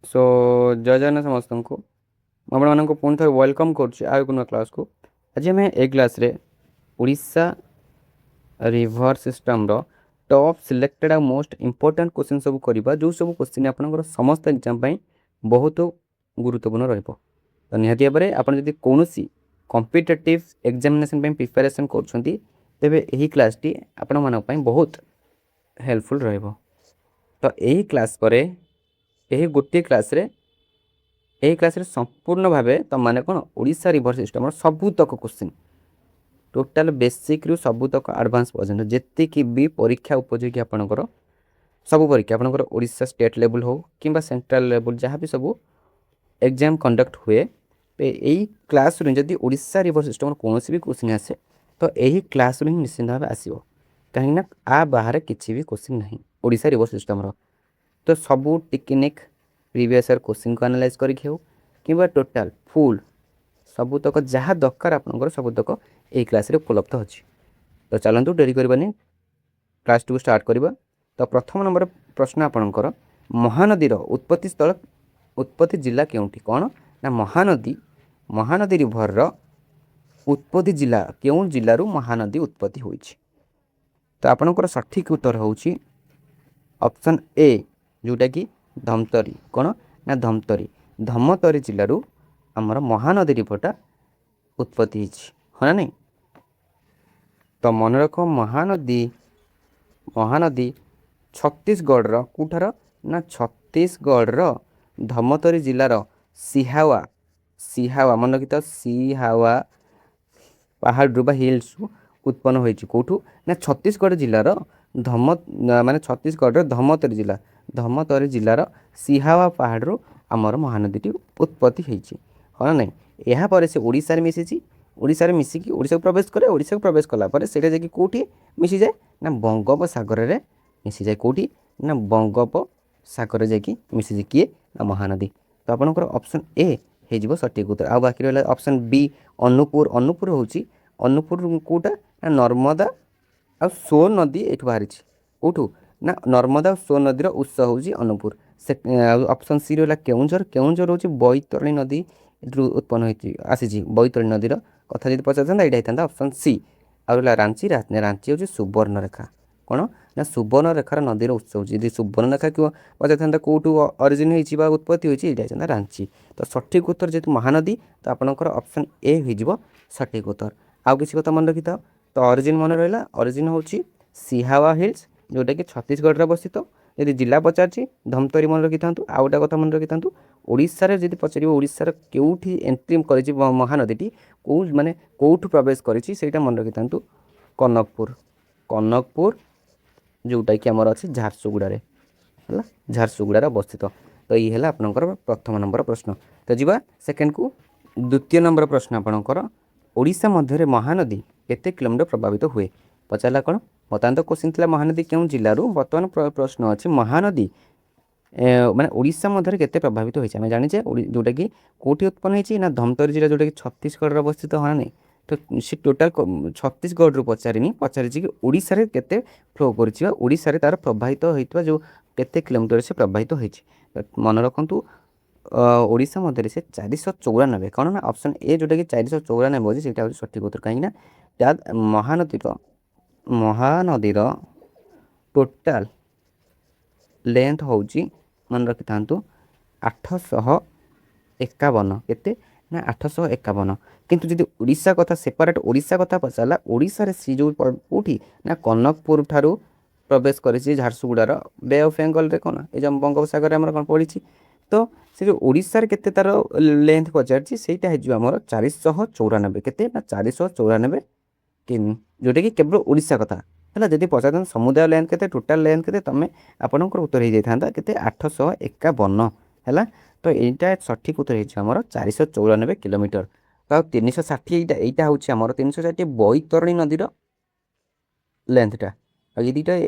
सो जय जगन्नाथ समस्त को आपको पुणी थे वेलकम कर क्लास को आज आम ए क्लास रे उड़ीसा रिवर सिस्टम रो टॉप सिलेक्टेड आ मोस्ट इंपोर्टेंट क्वेश्चन सब करवा जो सब क्वेश्चन आपंकर समस्त एग्जाम बहुत गुरुत्वपूर्ण रहा तो निहती भाव में आपड़ कौन कॉम्पिटिटिव एग्जामिनेशन प्रिपेरेसन कर क्लास टी आपण मानी बहुत हेल्पफुल रहा तो यही क्लास पर यही गोटे क्लास रे यही क्लास रे संपूर्ण भाव तुम मैंने कौन ओडिशा रिवर सिस्टम सबूतक क्वेश्चन टोटाल बेसिक रु सबूतक एडवांस पर्यटन जी भी परीक्षा उपयोगी आपणकर सब परीक्षा आपणकर ओडिशा स्टेट लेवल हो कि सेंट्रल लेवल जहाँ भी सब एग्जाम कंडक्ट हुए तो यही क्लास जदि ओडिशा रिवर सिस्टम कौन भी क्वेश्चन आसे तो यही क्लास ही निश्चिंत भाव आसो कहीं आ बाहर किसी भी क्वेश्चन ना ओडिशा रिवर सिस्टम तो सबू टेक्निक प्रीवियस ईयर क्वेश्चन को एनालाइज करके हो कि टोटाल फुल सबूतक जहाँ दरकार आपंकर सबूतक यही क्लास रे उपलब्ध अच्छी तो चलतु डेरी करवानी क्लास टू स्टार्ट करवा तो प्रथम नंबर प्रश्न आपणकर महानदीर उत्पत्ति स्थल उत्पत्ति जिला केउंटी कौन ना महानदी महानदी रिभर उत्पत्ति जिला केउं जिलू महानदी उत्पत्ति होइछि तो आपणकर सठिक उत्तर होउछि ऑप्शन ए जोटा कि धमतरी कौन ना धमतरी धमतरी जिलूर आमर महानदी रिभरटा उत्पत्ति हाँ ना नहीं तो मन रख महानदी महानदी छत्तीसगढ़ कौठार ना छत्तीसगढ़ धमतरी जिलार सिहावा सिहावा मन रखी सिहावा पहाड़ हिल्स उत्पन्न होती कौटू ना छत्तीसगढ़ जिलार धम माने छत्तीसगढ़ धमतरी जिला धमतरी जिलार सिहावा पहाड़ आमर महानदी उत्पत्ति होती हाँ ना यहाँ पर से ओडिशा मिसी ओडिशा मिसिकी ओडिशा को प्रवेश करे ओडिशा को प्रवेश कलापर से जाकि कौटी मिसी जाए ना बंगोपसागर में मिसी जाए कौटी ना बंगोपसागर जाकि मिसी किए ना महानदी तो आपंकर ऑप्शन ए हो सठिक उत्तर आ बाकी रहा ऑप्शन बी अनुपुर अनुपुर हूँ अनुपुर कौटा ना नर्मदा आ सोन नदी ये बाहरी कौटू ना नर्मदा और सोन नदीर उत्स हूँ अनुपुर से ऑप्शन सी रहा केउंझर केउंझर हूँ बैतरणी नदी उत्पन्न होती आसी बैतरणी नदीर कथा जी पचार यहाँ होता ऑप्शन सी आ रांची रांची हूँ सुवर्णरेखा कौन ना सुवर्णरेखार नदीर उत्स हूँ जी सुवर्णरेखा क्यों पचार कौटू अरिजिन हो उत्पत्ति होती होता रांची तो सठिक उत्तर जेहतु महानदी तो आपंकर ऑप्शन ए हो सठिक उत्तर आउ किसी कथा मन रखी था तो अरिजिन मन रहा अरिजिन हूँ सिहावा हिल्स जोटा कि छत्तीसगढ़ अवस्थित यदि जिला पचार धमतरी मन रखी था आउ गोटे कथा मन रखी था ओडिशा जब पचार ओडिशार केउठी एंट्री कर महानदी कौ माने कौठू प्रवेश करा मन रखी था कनकपुर कनकपुर जोटा कि आमर अच्छे झारसुगुड़ा है झारसुगुड़ा अवस्थित तो ये है आपंकर प्रथम नंबर प्रश्न तो जी सेकेंड को द्वितीय नंबर प्रश्न आपंकर ओडिशा मध्य महानदी केते किलोमीटर प्रभावित हुए पचारा कौन बर्तमान तो क्वेश्चन थी महानदी क्यों जिलूर बर्तमान प्रश्न अच्छे महानदी माने ओडिशा मध्य केते प्रभावित होती आम जाने जोटा कि कौटी उत्पन्न होती ना धमतरी जिला जोटा कि छत्तीसगढ़ अवस्थित हाँ नहीं तो सी टोटाल छत्तीसगढ़ पचारिनी पचारि कि ओडिशा रे केते फ्लो कर तार प्रभावित होता जो केते किलोमीटर से प्रभावित होती मन रखु ओडिशा मध्य से 494 कौन ना ऑप्शन ए जोटा कि 494 अच्छे से सठिक उत्तर कहीं महानदीर टोटाल लेंथ हूँ मन रखी था 851 केते ना 851 किंतु जब ओडिशा कथा सेपरेट ओडिशा कथा पचारा ओडिशा सी जो कौटी ना कनकपुर ठारू प्रवेश कर झारसुगुड़ार बे ऑफ बेंगल रे कौन ये बंगोपसागर आम कौन पड़ी तो से जो ओडिशा रे केते तार लेंथ पचार सेटा होमर 494 केते ना 494 किमी जोटा कि केवल ओडिशा कथा है जब पचार समुदाय लेंथ के टोटाल लेंथ के तुम आपंकर उत्तर हो जाता के 851 है तो यहाँ सठिक उत्तर होमर 494 किलोमीटर तो 360 यहाँ हूँ आम 360 बैतरणी नदीर लेंथटा ये दुटा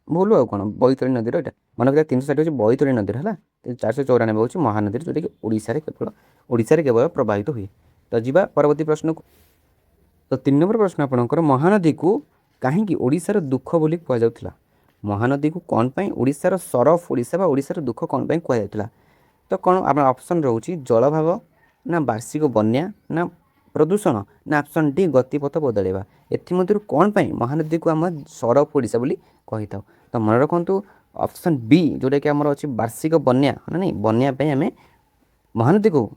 भूल आ कौन बैतरणी नदीर यहाँ मन रखा 360 हूँ बैतरणी नदीर है 494 हूँ महानदी जोटा कि ओडिशा केवल प्रभावित हुए तो जी परवर्ती प्रश्न को तो 3 नंबर प्रश्न आपंकर महानदी को कहीं ओडिशार दुख बोली कहुला महानदी को कौन पाई ओडिशार सरफ ओडिशा बा ओडिशार दुख कौन पाई कहुला तो कौन आप ऑप्शन रोचे जलभाव ना वार्षिक बन्या ना प्रदूषण ना ऑप्शन डी गतिपथ बदलवा एमध्य कौन पाई महानदी को आम सरफ ओडिशा बोली कही था। तो मन रखु ऑप्शन बी जोटा कि आमर अच्छी वार्षिक बन्या ना नहीं बन्या आम महानदी को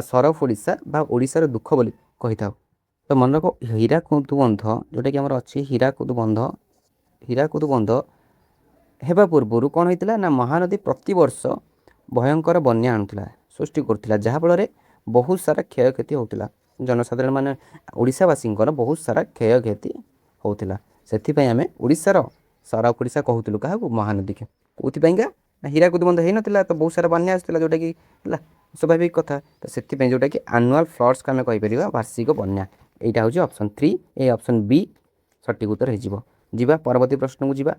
सरफ ओडिशा बा ओडिशार दुख बोली कही था। तो मन रख हीराकुद बंध जोटा कि आमर अच्छी हीराकुद बंध हेबा पूर्व कौन होता ना महानदी प्रतिवर्ष भयंकर बन्या आणुला सृष्टि करुला जहाँफल बहुत सारा क्षयक्षति होता जनसाधारण मान ओडिशावासी बहुत सारा क्षयक्षति होता से आम ओडिशार सरफ ओडिशा कहूलु क्या महानदी के कौन ना हीराकुद बंध हो ना तो बहुत सारा बन्या आसाला जोटा कि स्वाभाविक कथा तो से जोटा कि आनुआल फ्लड्स को आम कहीपर वार्षिक बन्या यहाँ हूँ ऑप्शन 3 ए ऑप्शन बी सठिक उत्तर हो परवर्ती प्रश्न को जीवा।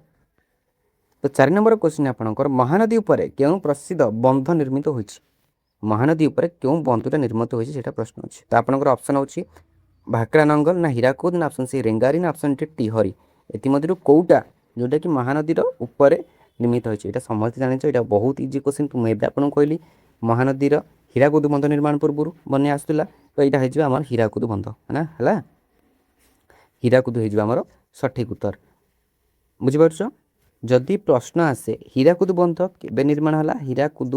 तो 4 नंबर क्वेश्चन आपंकर महानदी उपर क्यों प्रसिद्ध बंध निर्मित हो महानदी उपर क्यों बंधटा निर्मित होता प्रश्न अच्छे। तो आपंकर ऑप्शन होची भाकरा नंगल ना हीराकुद ना ऑप्शन सी रेंगारी ना ऑप्शन डी टिहरी एमध्य कौटा जोटा कि महानदी उपर निर्मित होता समझते जान यहाँ बहुत इजी क्वेश्चन मुझे आपको कहली महानदीर हीराकुद बंध निर्माण पूर्व बन्या आसूला तो यहाँ हो हीराकुद बंध है हीराकुद हो सठिक उत्तर बुझीपार। जदि प्रश्न आसे हीराकुद बंध के निर्माण है हीराकुद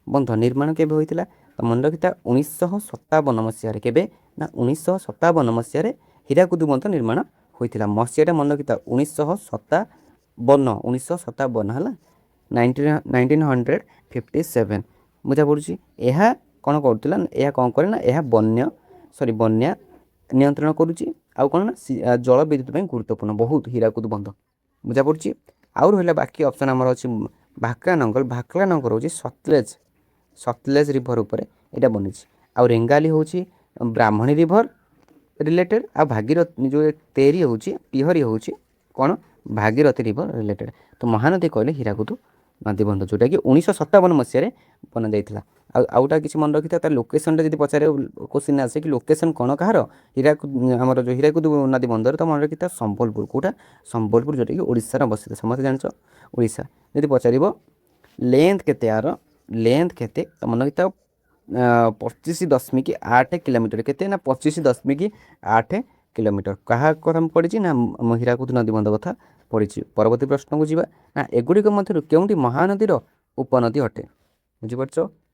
बंध निर्माण केबे होइतिला तो मन रखिता 1957 मसीह केबे ना 1957 मसीह हीराकुद बंध निर्माण होइतिला मसीहा मन रखिता 1957 है 1957 बुझा पड़ी यह कौन करुला यह कौन करे ना यह बन्या नियंत्रण करुच्ची आउ कौन ना जल विद्युत गुरुत्वपूर्ण बहुत हीराकुद बंध बुझा पड़ी। आउ रहा बाकी ऑप्शन आमर अच्छी भाकरा नंगर हूँ सतलेज रिभर उपर यहाँ बनी आउ रेंगाली हूँ ब्राह्मणी रिभर रिलेटेड आ भागीरथी जो तेरी हूँ टिहरी हूँ कौन भागीरथी रिभर रिलेटेड। तो महानदी कहले हीराकुद नदी बंध जोटा कि 1957 मसीह बना जाता आउटा किसी मन रखी था लोकेशन जब पचारे क्वेश्चन आसे कि लोकेशन कौन कहार हीराकुद आमर जो हीराकुद नदी बंधर तो मन रखी था संबलपुर कौटा संबलपुर जोटा कि ओडिशार अवस्थित समस्त जान ओडिशा जब पचार लेंथ केते यार लेंथ केते तो मन रखी था 25.8 किलोमीटर केते ना 25.8 किलोमीटर क्या कथा पड़ी ना हीराकुद नदी बंध कथा पड़ी। परवर्ती प्रश्न को जीवा ना एगुड़िक मध्य क्योंटी महानदीर उपनदी अटे बुझीपार।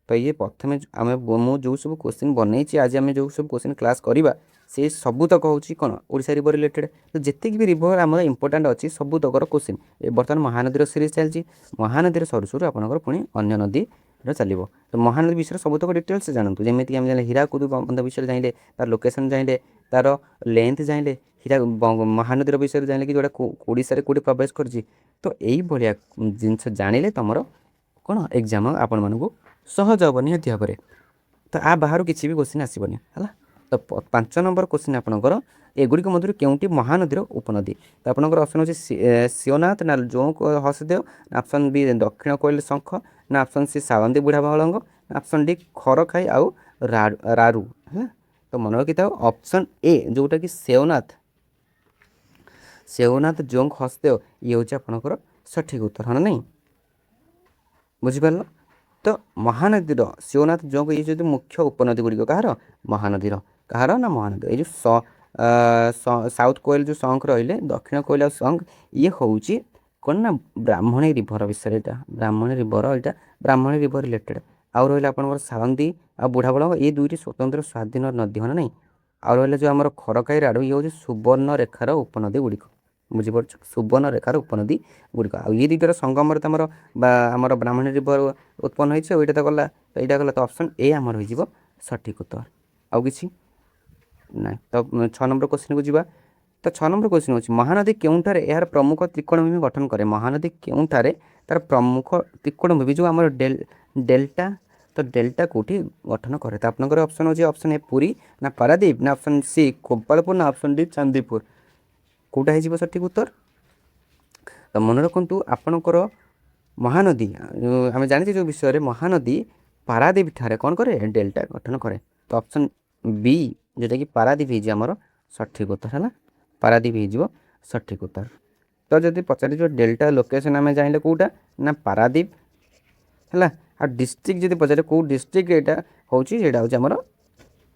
तो ये प्रथम आम मु जो सब क्वेश्चन बनई आज आम जो सब क्वेश्चन क्लास करवा से सबूतक हूँ कौन ओडिशा रिवर रिलेटेड तो जितक भी रिवर आम इंपोर्टाट अच्छी सबूतकर क्वेश्चन बर्तमान महानदीर सीरीज चलती महानदीर सरू सरू आपंकर पुणी अन्य नदी चलो। तो महानदी विषय सबूतक डिटेल्स जानतु जमीक आम जान हीराकुद बंध विषय जाइले तार लोकेशन जाइले तार लेंथ जाइले हीरा महानदीर विषय जाइले कि जोटा ओडिशा कौटी प्रवेश कर तो यही भाया जिनस जानिले तुम कौन एग्जाम आपण मानक सहज हम निहती भाव में। तो आ बाहर किसी भी क्वेश्चन आसबनी है। तो 5 नंबर क्वेश्चन आपंकर एगुड़िक मध्य क्योंटी महानदीर उपनदी तो आपंकर ऑप्शन होची शिवनाथ ना जोंक हसदेव ना ऑप्शन बी दक्षिण कोयल शंख ना ऑप्शन सी सावंती बुढ़ा बहलंग ना ऑप्शन डी खरखाई आउ रारू है। तो मन रखी था ऑप्शन ए जोटा कि शेवनाथ जोंक हसदेव ये हूँ आपंकर सठिक उत्तर है ना नहीं बुझिपार। तो महानदीर शिवनाथ जोंक ये जो मुख्य उपनदी गुड़िक कहार महानदीर कहार ना महानदी ये जो साउथ कोयल जो शंख रही दक्षिण कोयल आ शंख ये हूँ कौन ना ब्राह्मणी रिभर विषय यहाँ ब्राह्मणी रिभर यहाँ ब्राह्मणी रिभर रिलेटेड आउ रहा आप सावंती आ बुढ़ा बड़ ये दुईटी स्वतंत्र स्वाधीन नदी है ना नहीं आउ रहा जो आम खरखाई राड़ू ये हूँ सुवर्ण रेखार उपनदी गुड़िक बुझीपार सुवर्ण रेखार उपनदी गुड़िक आ ये दुईटार संगम आमर ब्राह्मणी रिभर उत्पन्न होता तो गला तो यहाँ गला तो ऑप्शन ए आमर हो सठिक उत्तर आउ कि ना। तो 6 नंबर क्वेश्चन को जीवा। तो 6 नंबर क्वेश्चन होची महानदी केउंठारे यार प्रमुख त्रिकोणभूमि गठन करे महानदी केउंठारे तार प्रमुख त्रिकोणभूमि जो आमर डेल्टा तो डेल्टा कोठी गठन करे तो आपनकर ऑप्शन होची ऑप्शन ए पुरी ना पारादीप ना ऑप्शन सी गोपालपुर ना ऑप्शन डी चांदीपुर कोटा है सठिक उत्तर। तो मन रखु आपणकर महानदी आम जानी जो विषय महानदी पारादीप ठारे कौन करे डेल्टा गठन करे तो ऑप्शन बी जोटा कि पारादीप होमर सठिक उत्तर है पारादीप हो सठिक उत्तर। तो जब पचार डेल्टा लोकेशन आम जाइले कौटा ना पारादीप है आ डिस्ट्रिक्ट जदि पचारे कौ डिस्ट्रिक्ट एटा होची सेटा होची हमर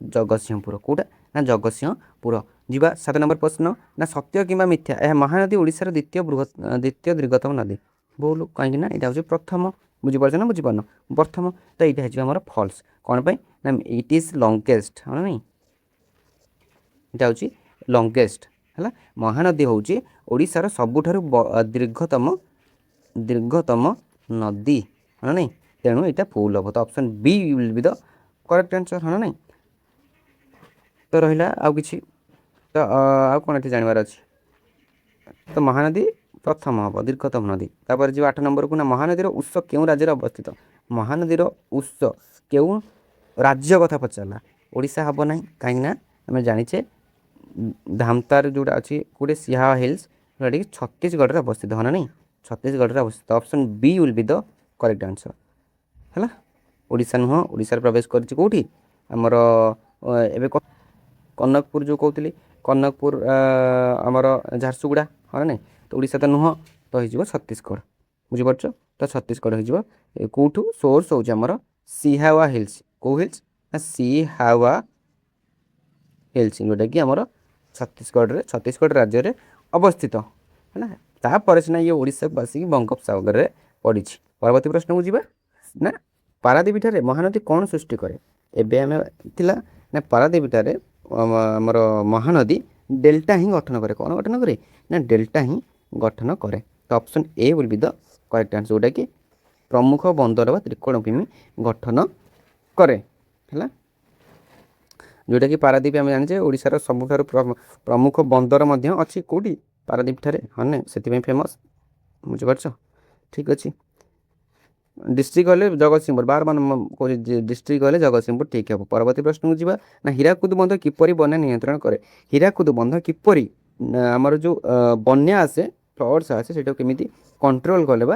जगतसिंहपुर कोटा ना जगतसिंहपुर जीवा 7 नंबर प्रश्न ना सत्य किंबा मिथ्या यह महानदी ओडिशार द्वितीय दीर्घतम नदी बोल कहीं ना यहाँ हूँ प्रथम बुझीपार ना बुझीपार प्रथम तो यहाँ हो फल्स कौन पे ना इट इज लंगेस्ट हाँ नहीं यहाँ हूँ लंगेस्ट है महानदी हूँ ओडिशार सबुठारु दीर्घतम नदी हाँ नहीं तेणु यहाँ फुल हम तो option B will be the correct answer हाँ नहीं तो रहा आउ कि तो आउ कौन ये जानवर अच्छे तो महानदी प्रथम हम दीर्घतम नदी तापर जो 8 नंबर को ना महानदीर उत्स क्यों राज्य अवस्थित महानदीर उत्स क्यों राज्य कथा पचारा ओडिशा हम ना कहीं आम जाचे धामतार जोटा अच्छी गोटे सिहा हिल्स जोटा कि छत्तीसगढ़ अवस्थित हाँ नहीं छत्तीसगढ़ अवस्थित option B will be the correct answer है ओडिशा नुह ओडिशार प्रवेश करछि कोठी हमर एबे कनकपुर जो कहते कनकपुर आमर झारसुगुड़ा हाँ नहीं तो ओडिशा तो नुह तो हो छत्तीसगढ़ बुझीपार तो छत्तीसगढ़ हो कौटू सोर्स हो सिहावा हिल्स कौ हिल्स ना सिहावा हिल्स जोटा कि आमर छत्तीसगढ़ राज्य में अवस्थित है ना तापर सीना ये ओडिशा को आसिक बंगोपसागर में पड़ी परवर्ती प्रश्न को जीवा ना पारादीप ठारे महानदी कौन सृष्टि करे एबे आम थिला ना पारादीप ठारे आमर महानदी डेल्टा ही गठन करे कौन गठन करे ना डेल्टा ही गठन करे तो option A will be the correct answer जोटा कि प्रमुख बंदर व त्रिकोणभूमि गठन करे है जोटा कि पारादीप आम जाने ओडिशार सबुठारु प्रमुख बंदर अच्छी कौटी पारादीप ठारे हाँ ना से फेमस बुझीपार ठीक अच्छे डिस्ट्रिक्ट गले जगतसिंहपुर बार बार डिस्ट्रिक्ट गले जगतसिंहपुर ठीक है परवर्ती प्रश्न को जीवा ना हीराकुद बंध किपरि बन्या नियंत्रण करे हीराकुद बंध किपरि आमर जो बन्या आसे फ्लड्स आसे सेटा केमिति कंट्रोल कले बा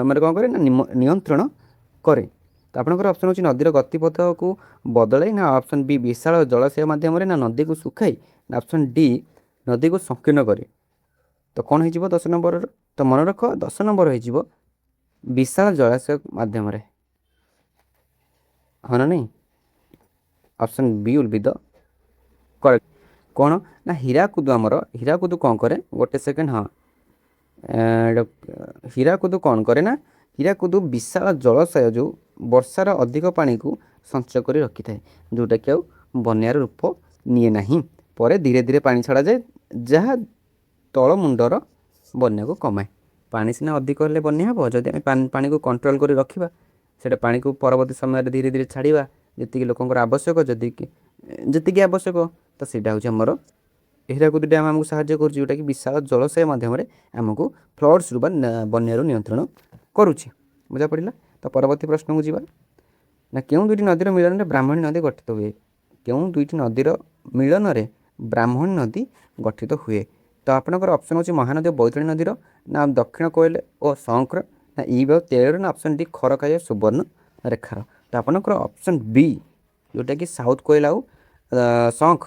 माने कौन करे ना नियंत्रण करे तो आपंकर ऑप्शन होची नदीर गतिपथ को बदलाई ना ऑप्शन बी विशाल जलाशय माध्यम ना नदी को सुखाई ना ऑप्शन डी नदी को संकीर्ण करे तो कौन हो 10 नंबर तो मन रख 10 नंबर हो विशाल जलाशय माध्यम हाँ ना नहीं option B will be the correct कौन ना हीराकुद आमर हीराकुद कौन करे गोटे सेकेंड हाँ हीराकुद कौन करे ना हीराकुद विशाल जलाशय जो वर्षार अधिक पानी को संचय कर रखी था जोटा कि बन्यार रूप निए ना पर धीरे धीरे पानी छड़ा जाए जहाँ तल मुंडर बन्या को कमाए पानी सीना अधिक हेल्ले बन्या हम जदि आम पानी को कंट्रोल कर रखा से पानी को परवर्ती समय धीरे धीरे छाड़ा जी लोक आवश्यक जी आवश्यक तो सीटा हूँ आमर हीराकुद डैम आमको साहाଯ୍य कर जोटा कि विशाल जलाशय माध्यम आमको फ्लड्स बन्यारू नियंत्रण करुच्छे बुझा पड़ा तो परवर्ती प्रश्न को जीवा ना क्यों दुईटी नदीर मिलन में ब्राह्मणी नदी गठित हुए क्यों दुईटी नदीर मिलन में ब्राह्मणी नदी गठित हुए तो आपंकर ऑप्शन होची महानदी बैतरणी नदीर ना दक्षिण कोयल और शंखर ना ईब तेल ना ऑप्शन डी खरकाय सुवर्ण रेखार तो आपंकर ऑप्शन बी जोटा कि साउथ कोयल आउ शंख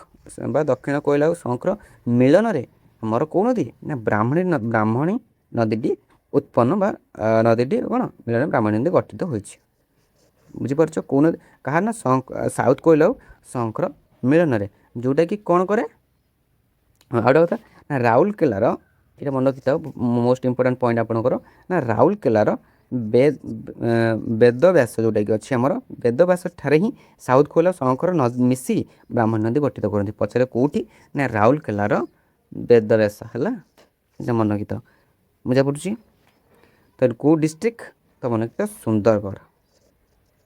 दक्षिण कोयल आउ शंखर मिलन में आमर कौ नदी ना ब्राह्मणी नदी उत्पन्न बा नदी कौन मिलन ब्राह्मणी नदी गठित हो बुझीपार कौ नदी कहा ना साउथ कोयल आउ शंखर मिलन में जोटा कि कौन करे आउट कथा ना राउरकेलार ये मन रखी था मोस्ट इंपोर्टेंट पॉइंट आपंकर ना राउरकेलार वेदव्यास जोटा कि अच्छी आमर वेदव्यास ठारे ही साउथ कोयल शंखर मिसी ब्राह्मणी नदी गठित करती पचारे कौटी ना राउरकेलार वेदव्यास है मन रखी था बुझा पड़ी तो कौ डिस्ट्रिक्ट तो मन रखी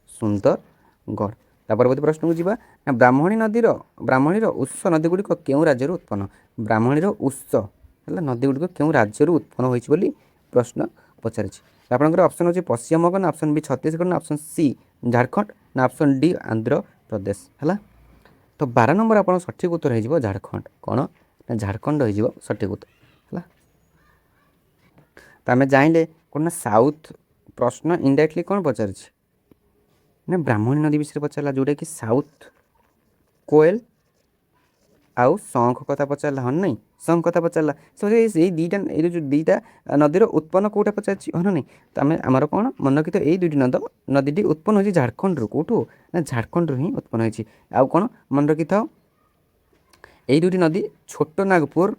सुंदरगढ़ परवर्ती प्रश्न को जीवा ना ब्राह्मणीर उत्स नदी गुड़िक क्यों राज्य उत्पन्न ब्राह्मणीर उत्स है नदी गुड़िक क्यों राज्य उत्पन्न होती प्रश्न पचार आपंकर ऑप्शन अच्छे पश्चिम बंग ना ऑप्शन बी छत्तीसगढ़ ना ऑप्शन सी झारखंड ना ऑप्शन डी आंध्र प्रदेश है तो 12 नंबर आप सठिक उत्तर हो झारखंड कौन ना झारखंड हो सठिक उत्तर है तो आम जाइले कौन ना साउथ प्रश्न इनडायरेक्टली कौन पचार ना ब्राह्मणी नदी विषय पचारा जोटा कि साउथ कोयल आउ शंख कथा पचारा हाँ नहीं शंख कथा पचारा सो ये दुईटा ये जो दुईटा नदीर उत्पन्न कौटा पचार हाँ नहीं तो आम आमर कौन मन रखी ये दुईटी नदी उत्पन्न हो झारखंड कौटू ना झारखंड ही उत्पन्न होती आउ कौन मन रखी था ये दुईटी नदी छोट नागपुर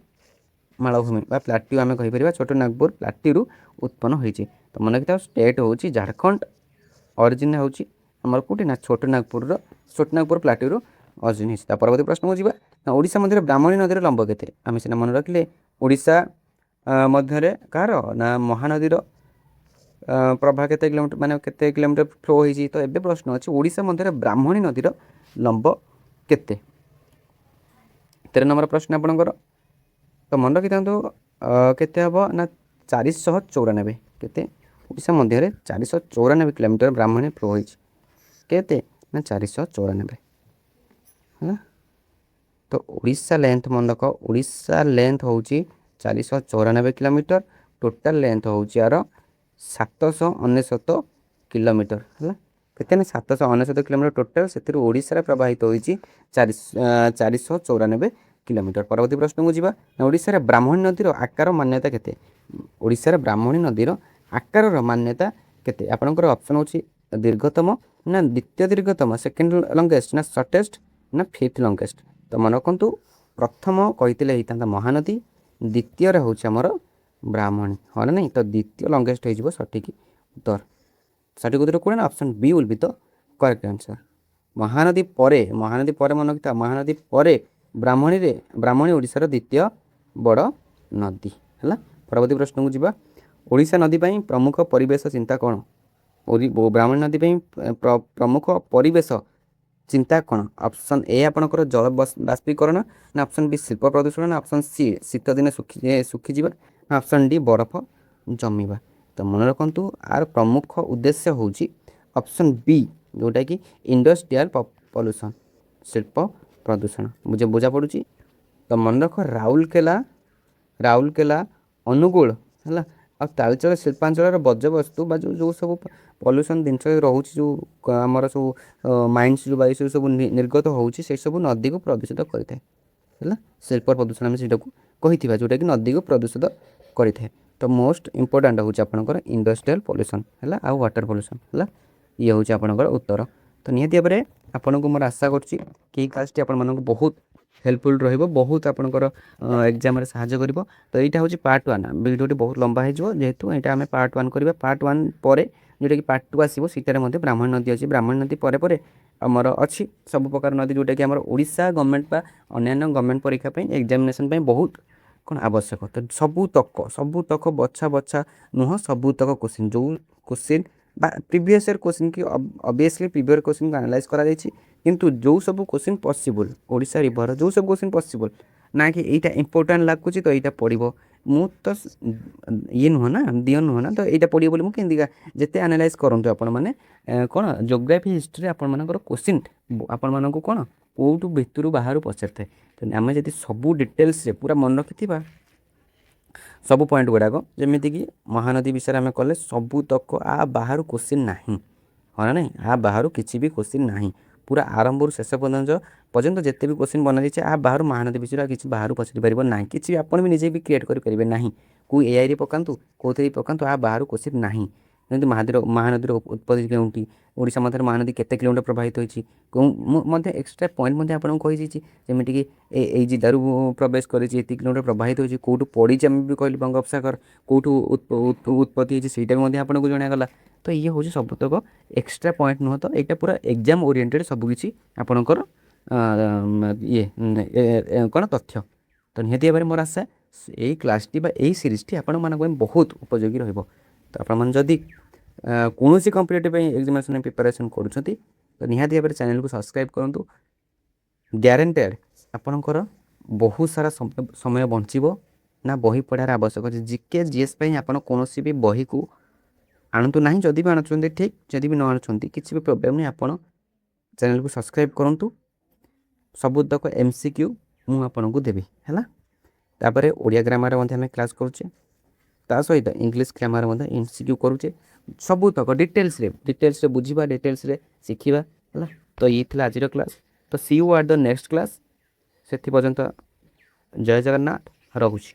मालभूमि प्लाट्यू आम कहीपर छोट नागपुर प्लाट्यू उत्पन्न होती तो मन रखी था स्टेट हूँ झारखंड ऑरिजिन हूँ आमर कौटी ना छोट नागपुर प्लाट्यू ऑरिजिन होती परवर्ती प्रश्न को जी ओडिशा मध्य ब्राह्मणी नदीर लंब केते आम सीना मन रखिले ओडिशा मध्य कार ना महानदीर प्रभा केते किलोमीटर माने केते किलोमीटर फ्लो होती तो एबे प्रश्न अच्छे ओडिशा मध्य ब्राह्मणी नदीर लंब केते 13 नंबर प्रश्न आपणकर तो मन रखी था केते हम ना 494 केते ओडिशा मध्य 494 किलोमीटर ब्राह्मणी फ्लो होती केते ना 494 है तो ओडिशा लेंथ मन रख ओडिशा लेंथ हूँ 494 किलोमीटर टोटाल लेंथ हूँ यार 799 किलोमीटर है केते ना 799 किलोमीटर टोटाल से ओडिशा प्रवाहित होती 494 किलोमीटर परवर्ती प्रश्न को जीवा ओडिशा ब्राह्मणी नदीर आकार मान्यता केते ओडिशा ब्राह्मणी नदीर आकार मान्यता केते आपनकर ऑप्शन होची दीर्घतम ना द्वितीय दीर्घतम सेकेंड लंगेस्ट ना शॉर्टेस्ट ना फिफ्थ लंगेस्ट तो मन रखु प्रथम कही होता महानदी द्वितीय हूँ आमर ब्राह्मणी हाँ ना नहीं तो द्वितीय लंगेस्ट हो सठिक उत्तर सठिक उत्तर कौन option B will be the correct answer Mahanadi पर मन रखी महानदी पर ब्राह्मणी ओडिशार द्वितीय बड़ नदी है परवर्ती प्रश्न को जीवा ओडिशा नदी पर प्रमुख परिवेश चिंता कौन ब्राह्मणी नदी पर प्रमुख परिवेश चिंता कौन ऑप्शन ए आपणकर जल बाष्पीकरण ना ऑप्शन बी शिल्प प्रदूषण ना ऑप्शन सी शीत दिन सुखीजा ना ऑप्शन डी बरफ जमीवा तो मन रखु आर प्रमुख उद्देश्य हूँ ऑप्शन बी जोटा कि इंडस्ट्रियल पॉल्यूशन शिल्प प्रदूषण मुझे बुझा पड़ुची तो मन रख राउरकेला अनुगुल है आ तालचर शिल्पांचल बर्ज्यवस्तु जो सब पॉल्यूशन जिनस रोचे जो आमर सब माइंस जो वायु सब निर्गत होची से सब नदी को प्रदूषित करता है शिल्प प्रदूषण आम से कही जोटा कि नदी को प्रदूषित करता है तो मोस्ट इंपोर्टाट हूँ आपंकर इंडस्ट्रियल पॉल्यूशन है आ वाटर पॉल्यूशन है ये हूँ आपंकर उत्तर तो निहती भाव में आपन को मोर आशा कर क्लास आपण बहुत हेल्पफुल रहिबो बहुत आपनकर एग्जाम रे सहायता करिवो तो एटा होची पार्ट 1 वीडियोटी बहुत लंबा हे जो जेहेतु एटा हमें पार्ट 1 करिबा पार्ट 1 परे जोटा कि पार्ट 2 आसीबो सीटारे मध्ये ब्राह्मणी नदी अछि ब्राह्मणी नदी परे परे हमर अछि सब प्रकार नदी जोटा कि हमर ओडिशा गवर्नमेंट बा अन्य गवर्नमेंट परीक्षा पे एग्जामिनेशन पे बहुत कोन आवश्यक तो सबु तक बच्छा बच्छा नुह सबु तक क्वेश्चन जो क्वेश्चन प्रीवियस ईयर क्वेश्चन की ऑब्वियसली प्रीवियस क्वेश्चन को एनालाइज करा जायछि किंतु जो सब क्वेश्चन पॉसिबल ओडिशा रिवर जो सब क्वेश्चन पॉसिबल ना कि एटा इंपोर्टेंट लागुची तो एटा पढ़िबो मु तो ये नुह ना दियो नुह ना तो एटा पढ़िबो बोली मु केंदिका जेते एनालाइज करंतु आपण माने कोन ज्योग्राफी हिस्ट्री आपण मानकर क्वेश्चन आपण मानको कोन कोठु भितरु बाहरु पछरते तो आमे जति सब डिटेल्स रे पूरा मन रखिथिबा सब पॉइंट गुड़ाक जमीती कि महानदी विषय आम कले सबू तक आ बाहर क्वेश्चन ना हाँ ना नहीं आ बाहर किसी भी क्वेश्चन ना पूरा आरंभ शेष पर्यंत जिते भी क्वेश्चन बना जाए आ बाहर महानदी विषय किसी बाहर पचारि पार ना कि आपड़ भी निजे भी क्रिएट करेंगे ना को एआई पकातु कौन पकातु आ बाहर क्वेश्चन ना जमी महानदी उत्पत्ति केउंटी ओडिशा मध्य महानदी केते किलोमीटर प्रवाहित होती एक्सट्रा पॉइंट आपको कही जमीक कि जिदारू प्रवेश कर किलोमीटर प्रवाहित होती कौटू पड़ी आम भी कहली बंगोपसागर कौटू उत्पत्ति होती से आपको जनागला तो ये हूँ सबतक एक्सट्रा पॉइंट नुह तो यहाँ पूरा एग्जाम ओरिएंटेड सबकि आपणकर ये कौन तथ्य तो निहती भाव में मोर आशा यही क्लासटी यही सीरीजटी आपण बहुत उपयोगी रहिबो तो आपड़ी कौन सी कम्पिटेटिव एग्जामिनेशन प्रिपरेशन करुँच तो निहाती भाव में चैनल को सब्सक्राइब करूँ ग्यारेंटेड आपणकर बहुत सारा समय बंचो ना बही पढ़ार आवश्यक अच्छे जीके जीएस आप कौन भी बही को आणतु ना जदि भी आणुंट ठीक जदि भी न आणुंट किसी भी प्रोब्लेम नहीं आप चैनल को सब्सक्राइब करूँ सबुतक एमसीक्यू मु आपन को देवी है तापर ओडिया ग्रामर आम क्लास करुचे ता सहित इंग्लिश ग्रामर एमसीक्यू करुचे सबुतक डिटेल्स रे बुझा डिटेल्स रे शिखा है तो ये आज क्लास तो see you at the next class ସେଥି ପର୍ଯ୍ୟନ୍ତ ଜୟ ଜଗନ୍ନାଥ ରହୁଛି।